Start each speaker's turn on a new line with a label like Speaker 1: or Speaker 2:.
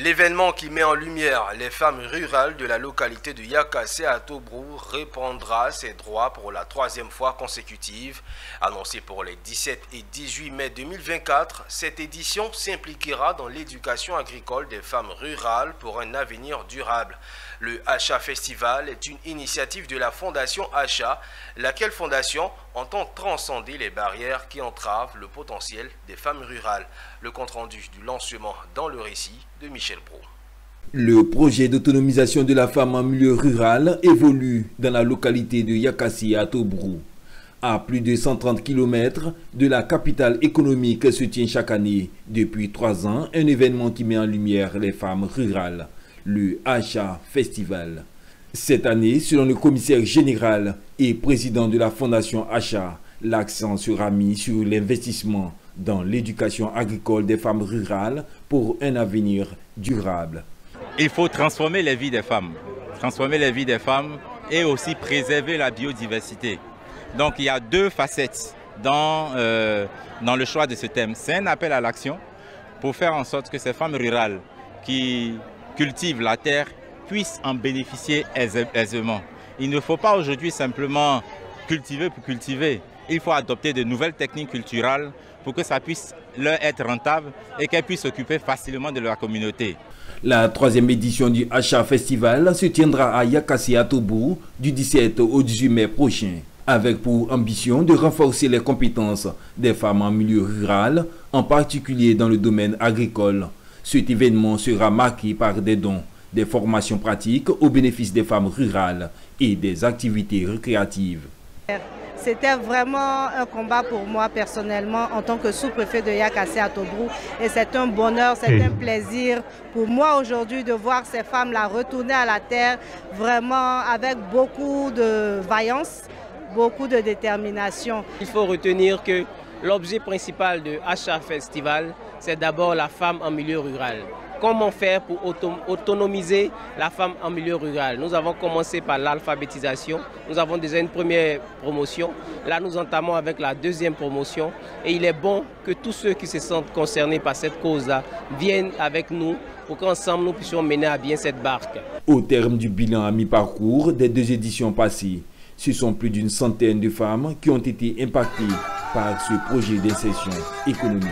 Speaker 1: L'événement qui met en lumière les femmes rurales de la localité de Yakassé à Tobrou reprendra ses droits pour la troisième fois consécutive. Annoncée pour les 17 et 18 mai 2024, cette édition s'impliquera dans l'éducation agricole des femmes rurales pour un avenir durable. Le Acha Festival est une initiative de la Fondation Acha, laquelle fondation entend transcender les barrières qui entravent le potentiel des femmes rurales. Le compte-rendu du lancement dans le récit de Michel Brault.
Speaker 2: Le projet d'autonomisation de la femme en milieu rural évolue dans la localité de Yakassé à Tobrou. À plus de 130 km de la capitale économique se tient chaque année, depuis 3 ans, un événement qui met en lumière les femmes rurales, le Acha Festival. Cette année, selon le commissaire général et président de la Fondation Acha, l'accent sera mis sur l'investissement dans l'éducation agricole des femmes rurales pour un avenir durable.
Speaker 3: Il faut transformer les vies des femmes, et aussi préserver la biodiversité. Donc il y a 2 facettes dans le choix de ce thème. C'est un appel à l'action pour faire en sorte que ces femmes rurales qui cultivent la terre puissent en bénéficier aisément. Il ne faut pas aujourd'hui simplement cultiver pour cultiver. Il faut adopter de nouvelles techniques culturelles pour que ça puisse leur être rentable et qu'elles puissent s'occuper facilement de leur communauté.
Speaker 2: La 3e édition du Acha Festival se tiendra à Yakassé à Tobrou du 17 au 18 mai prochain, avec pour ambition de renforcer les compétences des femmes en milieu rural, en particulier dans le domaine agricole. Cet événement sera marqué par des dons, des formations pratiques au bénéfice des femmes rurales et des activités récréatives.
Speaker 4: C'était vraiment un combat pour moi personnellement en tant que sous-préfet de Yakassé à Tobrou. Et c'est un bonheur, c'est un plaisir pour moi aujourd'hui de voir ces femmes-là retourner à la terre vraiment avec beaucoup de vaillance, beaucoup de détermination.
Speaker 5: Il faut retenir que l'objet principal de Acha Festival, c'est d'abord la femme en milieu rural. Comment faire pour autonomiser la femme en milieu rural? Nous avons commencé par l'alphabétisation. Nous avons déjà une première promotion. Là, nous entamons avec la 2e promotion. Et il est bon que tous ceux qui se sentent concernés par cette cause-là viennent avec nous pour qu'ensemble nous puissions mener à bien cette barque.
Speaker 2: Au terme du bilan à mi-parcours des 2 éditions passées, ce sont plus d'une centaine de femmes qui ont été impactées par ce projet d'insertion économique.